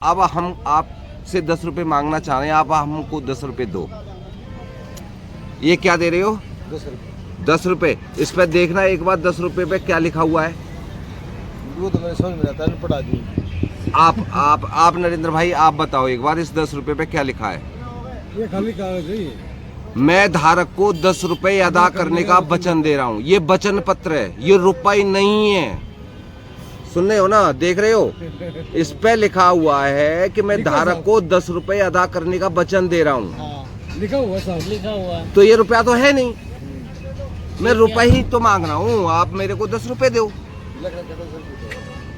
अब हम आपसे 10 रुपए मांगना चाह रहे हैं, आप हमको 10 रुपए दो। ये क्या दे रहे हो? 10 रुपये। 10 रुपए। इस पर देखना एक बार 10 रुपए पे क्या लिखा हुआ है। वो तो मेरे समझ में आता है, पढ़ा दी। आप नरेंद्र भाई आप बताओ एक बार इस 10 रुपए पे क्या लिखा है। ये खाली कागज है ये। मैं धारक को 10 रुपए अदा करने का वचन दे रहा हूँ। ये वचन पत्र है, ये रुपए नहीं है। सुन रहे हो ना, देख रहे हो? इस पे लिखा हुआ है कि मैं धारक को 10 रुपए अदा करने का वचन दे रहा हूँ। हाँ, लिखा हुआ साहब, लिखा हुआ। तो ये रुपया तो है नहीं, मैं रुपए ही तो मांग रहा हूँ, आप मेरे को 10 रुपए दो।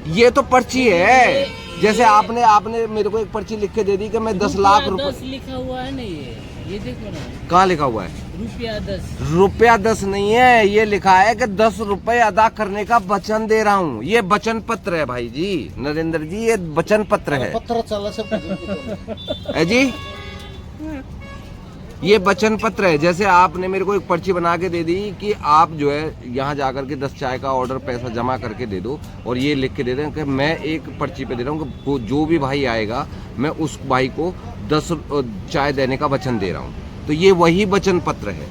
ये तो पर्ची है, जैसे आपने मेरे को एक पर्ची लिख के दे दी कि मैं 10 लाख रुपए। 10 लिखा हुआ है ना, ये देखो ना, कहाँ लिखा हुआ है? रुपया 10। रुपया 10 नहीं है, ये लिखा है कि 10 रुपए अदा करने का वचन दे रहा हूँ। ये वचन पत्र है भाई जी, नरेंद्र जी, ये वचन पत्र है। पत्र चला सब है जी, ये वचन पत्र है। जैसे आपने मेरे को एक पर्ची बना के दे दी कि आप जो है यहाँ जाकर के 10 चाय का ऑर्डर पैसा जमा करके दे दो, और ये लिख के दे रहे हैं कि मैं एक पर्ची पे दे रहा हूँ कि जो भी भाई आएगा मैं उस भाई को 10 चाय देने का वचन दे रहा हूँ। तो ये वही वचन पत्र है,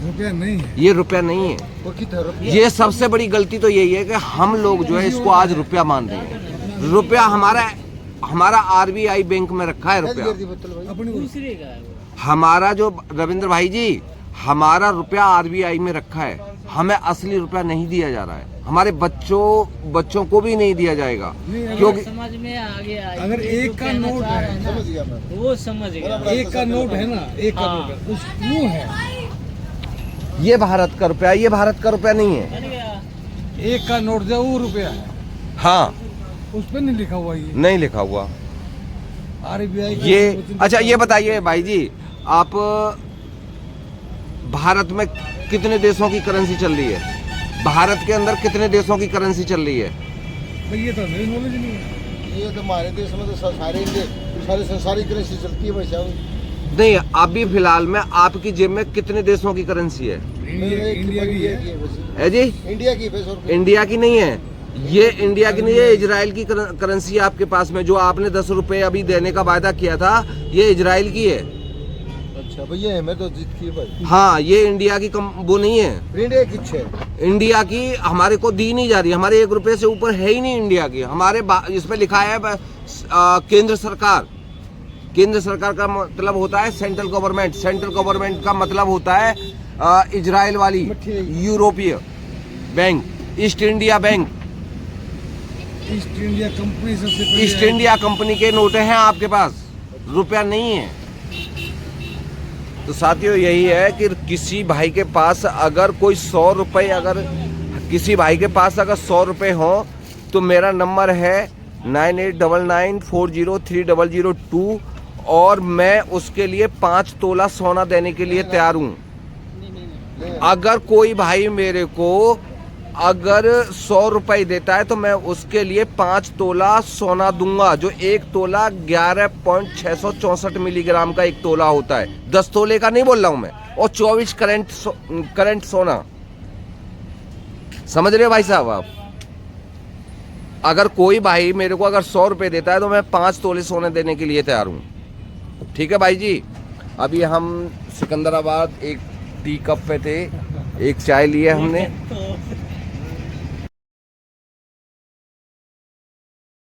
रुपया नहीं है। ये रुपया नहीं है। वो कितना रुपया? ये सबसे बड़ी गलती तो यही है कि हम लोग जो है इसको आज रुपया मान रहे हैं। रुपया हमारा आरबीआई बैंक में रखा है रुपया। दूसरे का है वो। हमारा जो रविंद्र भाई जी, हमारा रुपया आरबीआई में रखा है, हमें असली रुपया नहीं दिया जा रहा है। हमारे बच्चों को भी नहीं दिया जाएगा, क्योंकि समझ में आ गया। अगर एक का नोट है, समझ गया मैं, वो समझ गया। एक का नोट है ना, एक का हाँ। नोट है, उस वो है। ये भारत का रुपया, ये भारत का रुपया नहीं है। बन गया। एक का नोट जो वो रुपया है, हाँ, उस पर नहीं लिखा हुआ ये नहीं लिखा हुआ आरबीआई। ये। अच्छा ये बताइए भाई जी, आप भारत में कितने देशों की करेंसी चल रही है? भारत के अंदर कितने देशों की करेंसी चल रही है? भाई ये तो मेरी नॉलेज नहीं है। ये तो हमारे देश में तो सारे संसारी करेंसी चलती है भाई साहब। नहीं, अभी फिलहाल में आपकी जेब में कितने देशों की करेंसी है? इंडिया की है जी? इंडिया की पैसों इंडिया की नहीं है, ये इंडिया की नहीं है, इजराइल की करेंसी है आपके पास में। जो आपने 10 रुपए अभी देने का वायदा किया था, ये इजराइल की है। अच्छा भैया, हमें तो जीत की भाई। हाँ, ये इंडिया की वो नहीं है। इंडिया की है। इंडिया की हमारे को दी नहीं जा रही, हमारे 1 रुपए से ऊपर है ही नहीं इंडिया की। हमारे इसमें लिखा है केंद्र सरकार। केंद्र सरकार का मतलब होता है सेंट्रल गवर्नमेंट। सेंट्रल गवर्नमेंट का मतलब होता है इजराइल वाली यूरोपीय bank, east India bank. East India company सबसे पहले ईस्ट इंडिया कंपनी के नोट हैं आपके पास, रुपया नहीं है। तो साथियों यही है कि किसी भाई के पास अगर कोई 100 रुपए, अगर किसी भाई के पास अगर 100 रुपए हो तो मेरा नंबर है 9899403002, और मैं उसके लिए 5 तोला सोना देने के लिए तैयार हूँ। अगर कोई भाई मेरे को अगर 100 रुपए देता है तो मैं उसके लिए 5 तोला सोना दूंगा, जो 1 तोला 11.664 मिलीग्राम का 1 तोला होता है। 10 तोले का नहीं बोल रहा हूं मैं, और 24 करंट सोना। समझ रहे हो भाई साहब आप? अगर कोई भाई मेरे को अगर 100 रुपए देता है तो मैं 5 तोले सोने देने के लिए तैयार हूँ। ठीक है भाई जी। अभी हम सिकंदराबाद एक टी कप पे थे, एक चाय लिए हमने।